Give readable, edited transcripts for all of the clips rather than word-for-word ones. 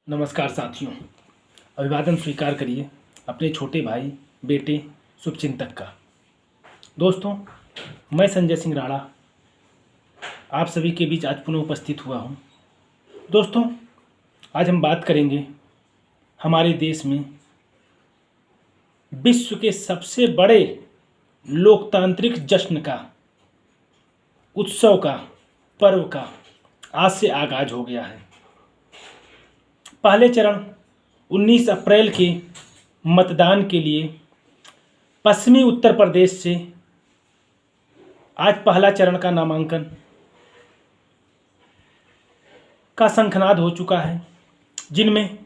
नमस्कार साथियों, अभिवादन स्वीकार करिए अपने छोटे भाई बेटे शुभचिंतक का। दोस्तों, मैं संजय सिंह राणा आप सभी के बीच आज पुनः उपस्थित हुआ हूं। दोस्तों, आज हम बात करेंगे हमारे देश में विश्व के सबसे बड़े लोकतांत्रिक जश्न का, उत्सव का, पर्व का आज से आगाज हो गया है। पहले चरण 19 अप्रैल के मतदान के लिए पश्चिमी उत्तर प्रदेश से आज पहला चरण का नामांकन का शंखनाद हो चुका है, जिनमें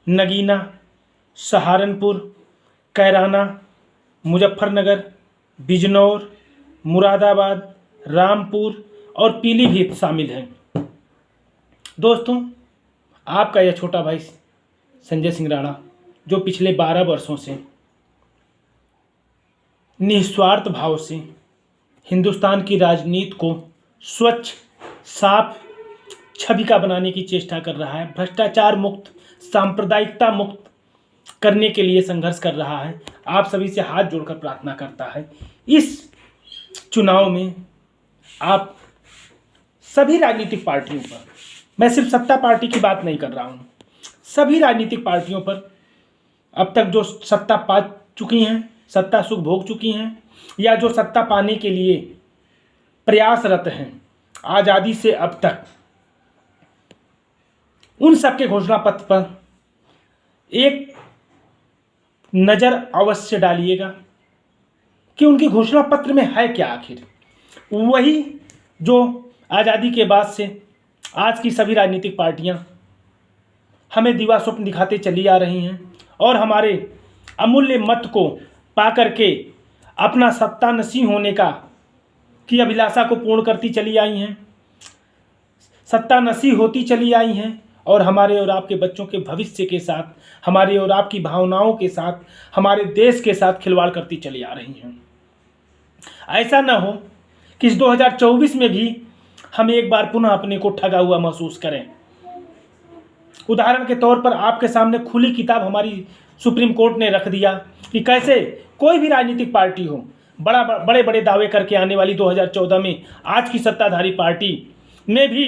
नगीना, सहारनपुर, कैराना, मुजफ्फरनगर, बिजनौर, मुरादाबाद, रामपुर और पीलीभीत शामिल हैं। दोस्तों, आपका यह छोटा भाई संजय सिंह राणा, जो पिछले 12 वर्षों से निस्वार्थ भाव से हिंदुस्तान की राजनीति को स्वच्छ, साफ छवि का बनाने की चेष्टा कर रहा है, भ्रष्टाचार मुक्त, सांप्रदायिकता मुक्त करने के लिए संघर्ष कर रहा है, आप सभी से हाथ जोड़कर प्रार्थना करता है। इस चुनाव में आप सभी राजनीतिक पार्टियों पर, मैं सिर्फ सत्ता पार्टी की बात नहीं कर रहा हूँ, सभी राजनीतिक पार्टियों पर अब तक जो सत्ता पा चुकी हैं, सत्ता सुख भोग चुकी हैं, या जो सत्ता पाने के लिए प्रयासरत हैं आज़ादी से अब तक, उन सबके घोषणा पत्र पर एक नज़र अवश्य डालिएगा कि उनकी घोषणा पत्र में है क्या। आखिर वही जो आज़ादी के बाद से आज की सभी राजनीतिक पार्टियां हमें दिवा स्वप्न दिखाते चली आ रही हैं और हमारे अमूल्य मत को पा करके अपना सत्ता नसीब होने की अभिलाषा को पूर्ण करती चली आई हैं, सत्ता नसीब होती चली आई हैं और हमारे और आपके बच्चों के भविष्य के साथ, हमारे और आपकी भावनाओं के साथ, हमारे देश के साथ खिलवाड़ करती चली आ रही हैं। ऐसा न हो कि इस 2024 में भी हम एक बार पुनः अपने को ठगा हुआ महसूस करें। उदाहरण के तौर पर आपके सामने खुली किताब हमारी सुप्रीम कोर्ट ने रख दिया कि कैसे कोई भी राजनीतिक पार्टी हो, बड़े बड़े दावे करके आने वाली 2014 में आज की सत्ताधारी पार्टी ने भी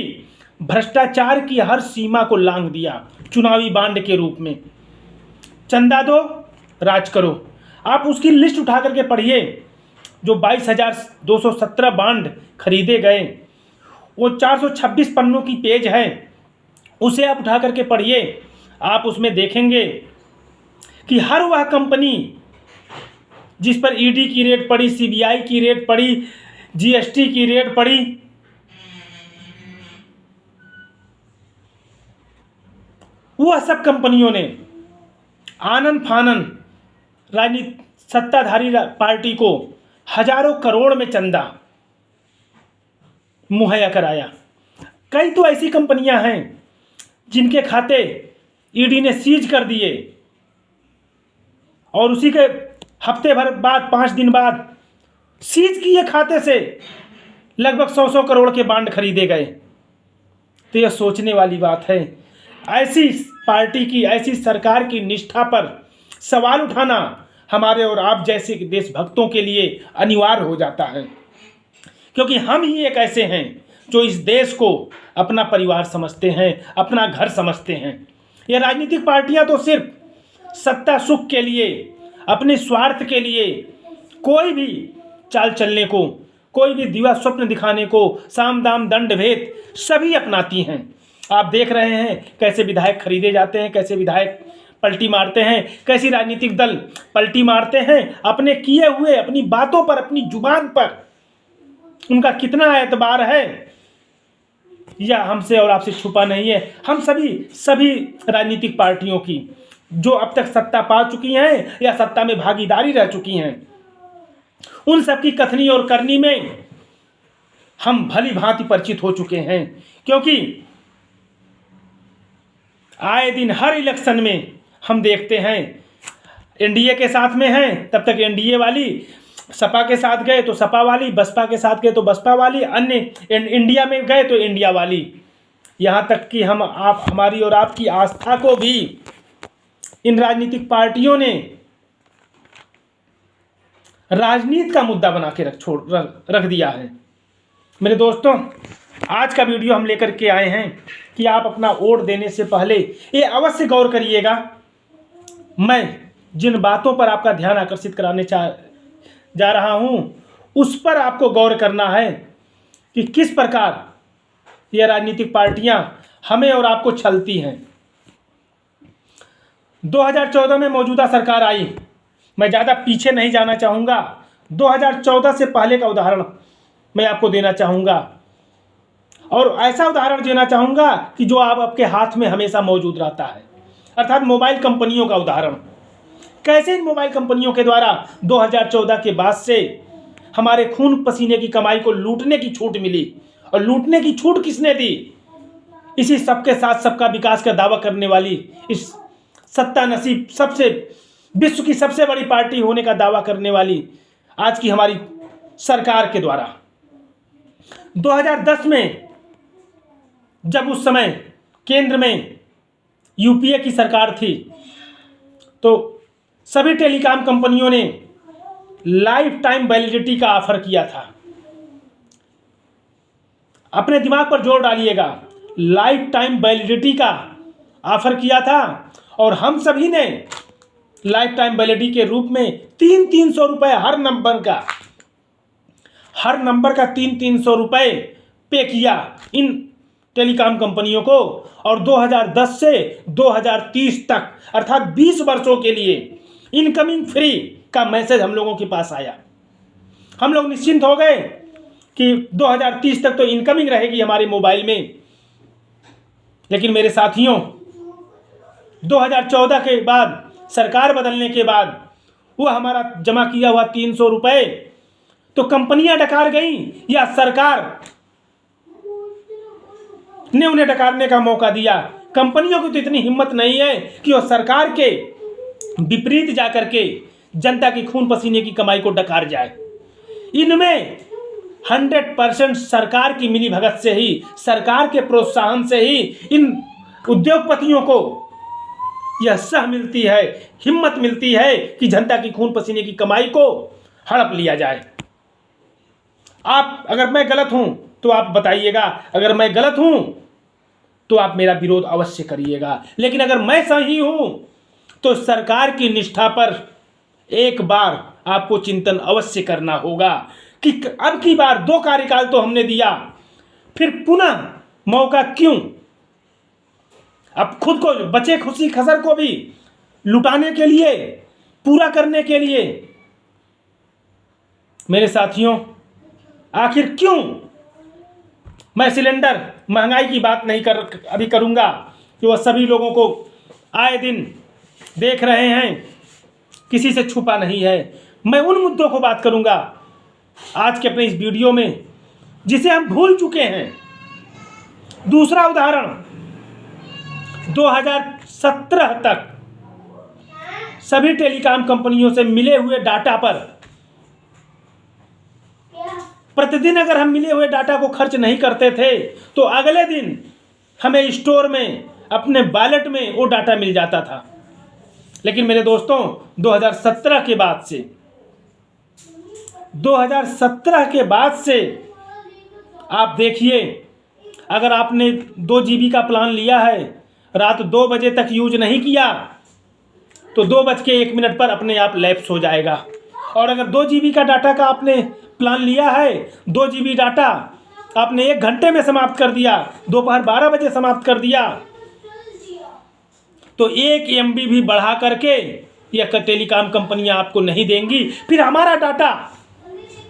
भ्रष्टाचार की हर सीमा को लांघ दिया चुनावी बांड के रूप में। चंदा दो, राज करो। आप उसकी लिस्ट उठा करके पढ़िए। जो 22,217 बांड खरीदे गए, वो 426 पन्नों की पेज है, उसे आप उठा करके पढ़िए। आप उसमें देखेंगे कि हर वह कंपनी जिस पर ईडी की रेड पड़ी, सीबीआई की रेड पड़ी, जीएसटी की रेड पड़ी, वह सब कंपनियों ने आनन फानन राजनीति सत्ताधारी पार्टी को हजारों करोड़ में चंदा मुहैया कराया। कई तो ऐसी कंपनियां हैं जिनके खाते ईडी ने सीज कर दिए और उसी के हफ्ते भर बाद, 5 दिन बाद सीज किए खाते से लगभग 100 करोड़ के बांड खरीदे गए। तो यह सोचने वाली बात है। ऐसी पार्टी की, ऐसी सरकार की निष्ठा पर सवाल उठाना हमारे और आप जैसे देशभक्तों के लिए अनिवार्य हो जाता है, क्योंकि हम ही एक ऐसे हैं जो इस देश को अपना परिवार समझते हैं, अपना घर समझते हैं। ये राजनीतिक पार्टियां तो सिर्फ सत्ता सुख के लिए, अपने स्वार्थ के लिए कोई भी चाल चलने को, कोई भी दिवा स्वप्न दिखाने को, साम दाम दंड भेद सभी अपनाती हैं। आप देख रहे हैं कैसे विधायक खरीदे जाते हैं, कैसे विधायक पलटी मारते हैं, कैसी राजनीतिक दल पलटी मारते हैं अपने किए हुए, अपनी बातों पर, अपनी जुबान पर उनका कितना एतबार है या हमसे और आपसे छुपा नहीं है। हम सभी राजनीतिक पार्टियों की जो अब तक सत्ता पा चुकी हैं या सत्ता में भागीदारी रह चुकी हैं, उन सब की कथनी और करनी में हम भली भांति परिचित हो चुके हैं, क्योंकि आए दिन हर इलेक्शन में हम देखते हैं एनडीए के साथ में हैं तब तक एनडीए वाली, सपा के साथ गए तो सपा वाली, बसपा के साथ गए तो बसपा वाली, अन्य इंडिया में गए तो इंडिया वाली। यहाँ तक कि हमारी और आपकी आस्था को भी इन राजनीतिक पार्टियों ने राजनीति का मुद्दा बना के रख दिया है। मेरे दोस्तों, आज का वीडियो हम लेकर के आए हैं कि आप अपना वोट देने से पहले ये अवश्य गौर करिएगा। मैं जिन बातों पर आपका ध्यान आकर्षित कराने जा रहा हूं उस पर आपको गौर करना है कि किस प्रकार ये राजनीतिक पार्टियां हमें और आपको छलती हैं। 2014 में मौजूदा सरकार आई। मैं ज़्यादा पीछे नहीं जाना चाहूँगा। 2014 से पहले का उदाहरण मैं आपको देना चाहूँगा और ऐसा उदाहरण देना चाहूँगा कि जो आपके हाथ में हमेशा मौजूद रहता है, अर्थात मोबाइल कंपनियों का उदाहरण। कैसे इन मोबाइल कंपनियों के द्वारा 2014 के बाद से हमारे खून पसीने की कमाई को लूटने की छूट मिली। और लूटने की छूट किसने दी? इसी सबके साथ सबका विकास का दावा करने वाली, इस सत्ता नसीब सबसे विश्व की सबसे बड़ी पार्टी होने का दावा करने वाली आज की हमारी सरकार के द्वारा। 2010 में जब उस समय केंद्र में यूपीए की सरकार थी तो सभी टेलीकॉम कंपनियों ने लाइफ टाइम वैलिडिटी का ऑफर किया था। अपने दिमाग पर जोर डालिएगा, लाइफ टाइम वैलिडिटी का ऑफर किया था और हम सभी ने लाइफ टाइम वैलिडिटी के रूप में 300 रुपये हर नंबर का 300 रुपये पे किया इन टेलीकॉम कंपनियों को। और 2010 से 2030 तक अर्थात 20 वर्षों के लिए इनकमिंग फ्री का मैसेज हम लोगों के पास आया। हम लोग निश्चिंत हो गए कि 2030 तक तो इनकमिंग रहेगी हमारे मोबाइल में। लेकिन मेरे साथियों, 2014 के बाद सरकार बदलने के बाद वो हमारा जमा किया हुआ 300 रुपये तो कंपनियां डकार गई या सरकार ने उन्हें डकारने का मौका दिया। कंपनियों की तो इतनी हिम्मत नहीं है कि वो सरकार के विपरीत जाकर के जनता की खून पसीने की कमाई को डकार जाए। इनमें 100% सरकार की मिली भगत से ही, सरकार के प्रोत्साहन से ही इन उद्योगपतियों को यह सह मिलती है, हिम्मत मिलती है कि जनता की खून पसीने की कमाई को हड़प लिया जाए। अगर मैं गलत हूं तो आप बताइएगा, अगर मैं गलत हूं तो आप मेरा विरोध अवश्य करिएगा। लेकिन अगर मैं सही हूं तो सरकार की निष्ठा पर एक बार आपको चिंतन अवश्य करना होगा कि अब की बार 2 कार्यकाल तो हमने दिया, फिर पुनः मौका क्यों? अब खुद को बचे खुशी खसर को भी लुटाने के लिए, पूरा करने के लिए। मेरे साथियों, आखिर क्यों? मैं सिलेंडर महंगाई की बात नहीं अभी करूंगा कि वह सभी लोगों को आए दिन देख रहे हैं, किसी से छुपा नहीं है। मैं उन मुद्दों को बात करूंगा आज के अपने इस वीडियो में जिसे हम भूल चुके हैं। दूसरा उदाहरण, 2017 तक सभी टेलीकॉम कंपनियों से मिले हुए डाटा पर प्रतिदिन अगर हम मिले हुए डाटा को खर्च नहीं करते थे तो अगले दिन हमें स्टोर में अपने वॉलेट में वो डाटा मिल जाता था। लेकिन मेरे दोस्तों, 2017 के बाद से आप देखिए, अगर आपने 2 GB का प्लान लिया है, रात 2 बजे तक यूज नहीं किया तो 2:01 पर अपने आप लैप्स हो जाएगा। और अगर 2 GB का डाटा का आपने प्लान लिया है, 2 GB डाटा आपने 1 घंटे में समाप्त कर दिया, दोपहर 12 बजे समाप्त कर दिया, तो 1 MB भी बढ़ा करके यह टेलीकॉम कंपनियां आपको नहीं देंगी। फिर हमारा डाटा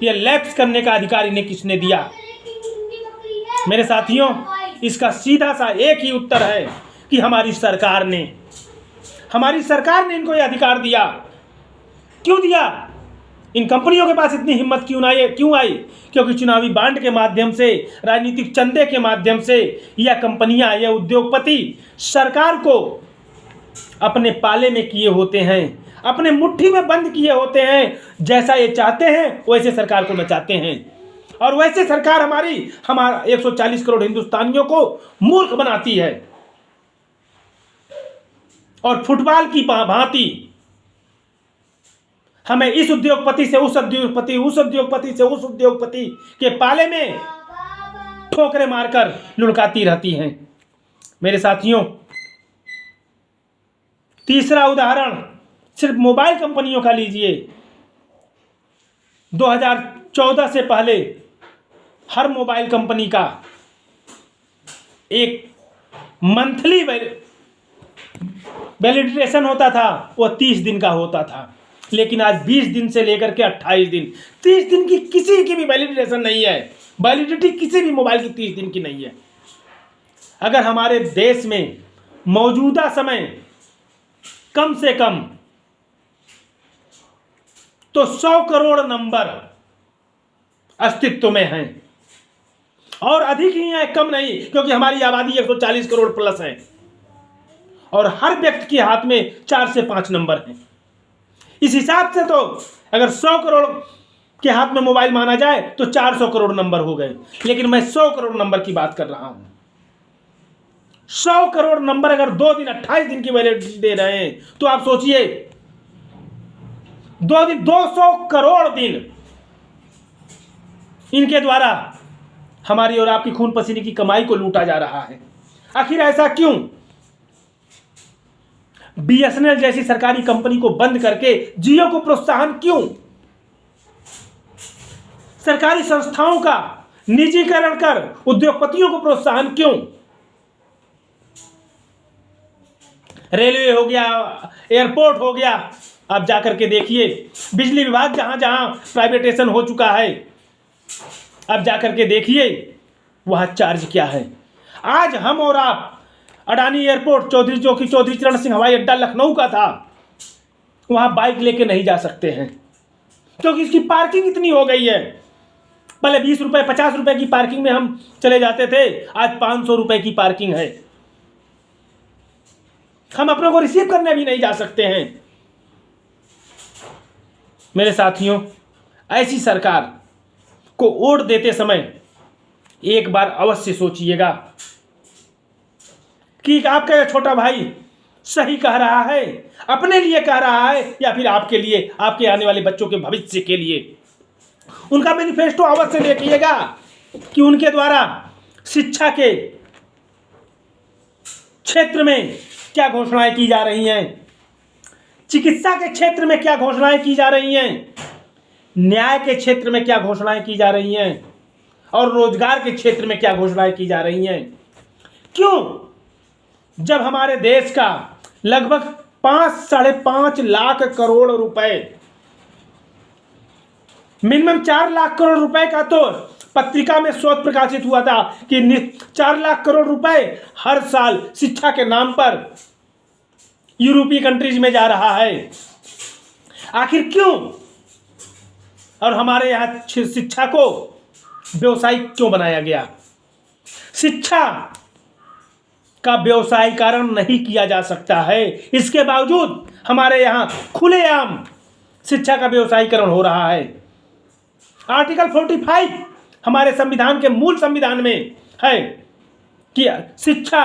यह लैप्स करने का अधिकार इन्हें किसने दिया? मेरे साथियों, इसका सीधा सा एक ही उत्तर है कि हमारी सरकार ने इनको यह अधिकार दिया। क्यों दिया? इन कंपनियों के पास इतनी हिम्मत क्यों आई? क्योंकि चुनावी बांड के माध्यम से, राजनीतिक चंदे के माध्यम से यह कंपनियां, यह उद्योगपति सरकार को अपने पाले में किए होते हैं, अपने मुट्ठी में बंद किए होते हैं। जैसा ये चाहते हैं वैसे सरकार को नचाते हैं। और वैसे सरकार हमारा 140 करोड़ हिंदुस्तानियों को मूर्ख बनाती है और फुटबॉल की भांति हमें इस उद्योगपति से उस उद्योगपति, उस उद्योगपति से उस उद्योगपति के पाले में ठोकरें मारकर लुढ़काती रहती हैं। मेरे साथियों, तीसरा उदाहरण सिर्फ मोबाइल कंपनियों का लीजिए। 2014 से पहले हर मोबाइल कंपनी का एक मंथली वैलिडेशन होता था, वो 30 दिन का होता था। लेकिन आज 20 दिन से लेकर के 28 दिन, 30 दिन की किसी की भी वैलिडेशन नहीं है। वैलिडिटी किसी भी मोबाइल की 30 दिन की नहीं है। अगर हमारे देश में मौजूदा समय कम से कम तो 100 करोड़ नंबर अस्तित्व में हैं, और अधिक ही है, कम नहीं, क्योंकि हमारी आबादी 140 करोड़ प्लस है और हर व्यक्ति के हाथ में 4 से 5 नंबर हैं। इस हिसाब से तो अगर 100 करोड़ के हाथ में मोबाइल माना जाए तो 400 करोड़ नंबर हो गए। लेकिन मैं 100 करोड़ नंबर की बात कर रहा हूं। 100 करोड़ नंबर अगर 2 दिन 28 दिन की वैलिडिटी दे रहे हैं तो आप सोचिए 2 दिन 200 करोड़ दिन इनके द्वारा हमारी और आपकी खून पसीने की कमाई को लूटा जा रहा है। आखिर ऐसा क्यों? BSNL जैसी सरकारी कंपनी को बंद करके जियो को प्रोत्साहन क्यों? सरकारी संस्थाओं का निजीकरण कर उद्योगपतियों को प्रोत्साहन क्यों? रेलवे हो गया, एयरपोर्ट हो गया, आप जाकर के देखिए। बिजली विभाग जहां जहां प्राइवेटेशन हो चुका है, आप जाकर के देखिए वहां चार्ज क्या है। आज हम और आप अडानी एयरपोर्ट चौधरी चरण सिंह हवाई अड्डा लखनऊ का था, वहां बाइक लेके नहीं जा सकते हैं क्योंकि इसकी पार्किंग इतनी हो गई है। पहले 20 रुपए 50 रुपए की पार्किंग में हम चले जाते थे, आज 500 रुपए की पार्किंग है। हम अपनों को रिसीव करने भी नहीं जा सकते हैं। मेरे साथियों, ऐसी सरकार को वोट देते समय एक बार अवश्य सोचिएगा कि आपका यह छोटा भाई सही कह रहा है, अपने लिए कह रहा है या फिर आपके लिए, आपके आने वाले बच्चों के भविष्य के लिए। उनका मैनिफेस्टो अवश्य देखिएगा कि उनके द्वारा शिक्षा के क्षेत्र में क्या घोषणाएं की जा रही हैं, चिकित्सा के क्षेत्र में क्या घोषणाएं की जा रही हैं, न्याय के क्षेत्र में क्या घोषणाएं की जा रही हैं और रोजगार के क्षेत्र में क्या घोषणाएं की जा रही हैं। क्यों? जब हमारे देश का लगभग 5-5.5 लाख करोड़ रुपए, मिनिमम 4 लाख करोड़ रुपए का तो पत्रिका में शोध प्रकाशित हुआ था कि 4 लाख करोड़ रुपए हर साल शिक्षा के नाम पर यूरोपीय कंट्रीज में जा रहा है। आखिर क्यों? और हमारे यहाँ शिक्षा को व्यवसायिक क्यों बनाया गया? शिक्षा का व्यवसायीकरण नहीं किया जा सकता है, इसके बावजूद हमारे यहाँ खुलेआम शिक्षा का व्यवसायीकरण हो रहा है। आर्टिकल 45 हमारे संविधान के मूल संविधान में है कि शिक्षा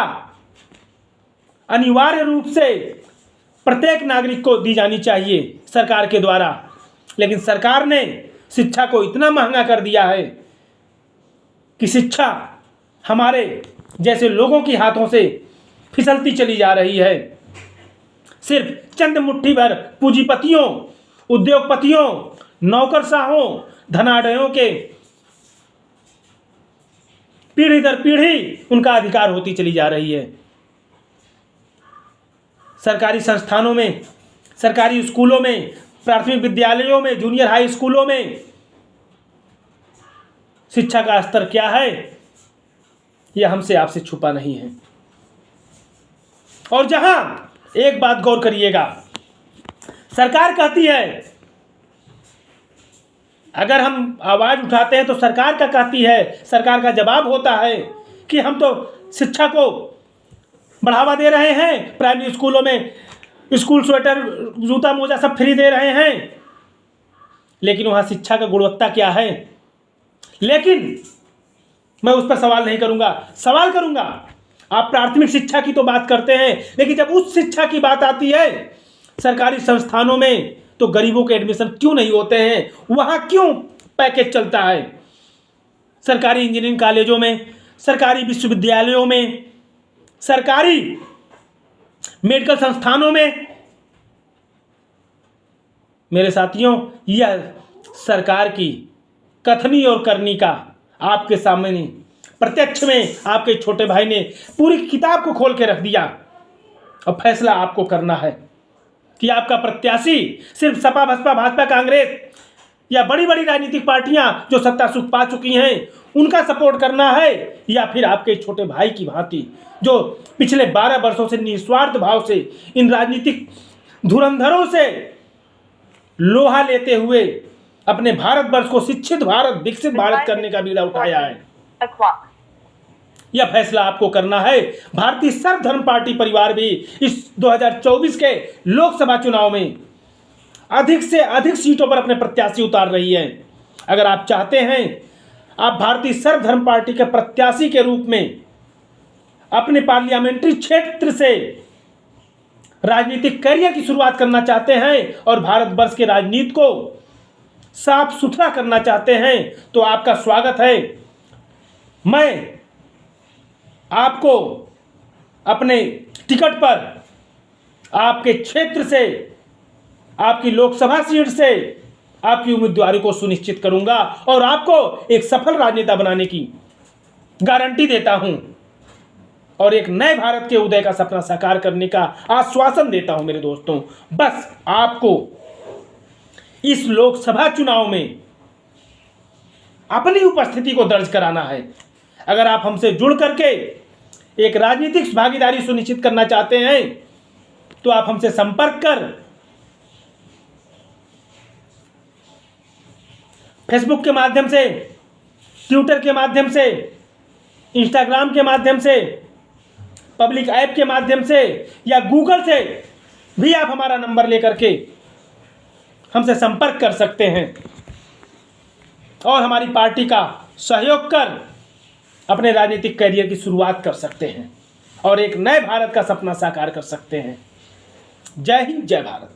अनिवार्य रूप से प्रत्येक नागरिक को दी जानी चाहिए सरकार के द्वारा। लेकिन सरकार ने शिक्षा को इतना महंगा कर दिया है कि शिक्षा हमारे जैसे लोगों के हाथों से फिसलती चली जा रही है। सिर्फ चंद मुट्ठी भर पूंजीपतियों, उद्योगपतियों, नौकरशाहों, धनाढ्यों के पीढ़ी दर पीढ़ी उनका अधिकार होती चली जा रही है। सरकारी संस्थानों में, सरकारी स्कूलों में, प्राथमिक विद्यालयों में, जूनियर हाई स्कूलों में शिक्षा का स्तर क्या है, यह हमसे आपसे छुपा नहीं है। और जहां एक बात गौर करिएगा, सरकार कहती है, अगर हम आवाज उठाते हैं तो सरकार का कहती है, सरकार का जवाब होता है कि हम तो शिक्षा को बढ़ावा दे रहे हैं, प्राइमरी स्कूलों में स्कूल स्वेटर, जूता मोजा सब फ्री दे रहे हैं। लेकिन वहां शिक्षा का गुणवत्ता क्या है? लेकिन मैं उस पर सवाल नहीं करूंगा, सवाल करूंगा आप प्राथमिक शिक्षा की तो बात करते हैं, लेकिन जब उच्च शिक्षा की बात आती है सरकारी संस्थानों में, तो गरीबों के एडमिशन क्यों नहीं होते हैं? वहां क्यों पैकेज चलता है? सरकारी इंजीनियरिंग कॉलेजों में, सरकारी विश्वविद्यालयों में, सरकारी मेडिकल संस्थानों में। मेरे साथियों, यह सरकार की कथनी और करनी का आपके सामने प्रत्यक्ष में आपके छोटे भाई ने पूरी किताब को खोल के रख दिया। और फैसला आपको करना है कि आपका प्रत्याशी सिर्फ सपा, बसपा, भाजपा, कांग्रेस या बड़ी बड़ी राजनीतिक पार्टियां जो सत्ता सुख पा चुकी हैं उनका सपोर्ट करना है, या फिर आपके छोटे भाई की भांति जो पिछले 12 वर्षों से निस्वार्थ भाव से इन राजनीतिक धुरंधरों से लोहा लेते हुए अपने भारतवर्ष को शिक्षित भारत, विकसित भारत करने का बीड़ा उठाया है। यह फैसला आपको करना है। भारतीय सर्वधर्म पार्टी परिवार भी इस 2024 के लोकसभा चुनाव में अधिक से अधिक सीटों पर अपने प्रत्याशी उतार रही है। अगर आप चाहते हैं आप भारतीय सर्वधर्म पार्टी के प्रत्याशी के रूप में अपने पार्लियामेंट्री क्षेत्र से राजनीतिक करियर की शुरुआत करना चाहते हैं और भारतवर्ष के राजनीति को साफ सुथरा करना चाहते हैं, तो आपका स्वागत है। मैं आपको अपने टिकट पर आपके क्षेत्र से, आपकी लोकसभा सीट से आपकी उम्मीदवारी को सुनिश्चित करूंगा और आपको एक सफल राजनेता बनाने की गारंटी देता हूं और एक नए भारत के उदय का सपना साकार करने का आश्वासन देता हूं। मेरे दोस्तों, बस आपको इस लोकसभा चुनाव में अपनी उपस्थिति को दर्ज कराना है। अगर आप हमसे जुड़ करके एक राजनीतिक भागीदारी सुनिश्चित करना चाहते हैं तो आप हमसे संपर्क कर फेसबुक के माध्यम से, ट्विटर के माध्यम से, इंस्टाग्राम के माध्यम से, पब्लिक ऐप के माध्यम से या गूगल से भी आप हमारा नंबर लेकर के हमसे संपर्क कर सकते हैं और हमारी पार्टी का सहयोग कर अपने राजनीतिक करियर की शुरुआत कर सकते हैं और एक नए भारत का सपना साकार कर सकते हैं। जय हिंद, जय भारत।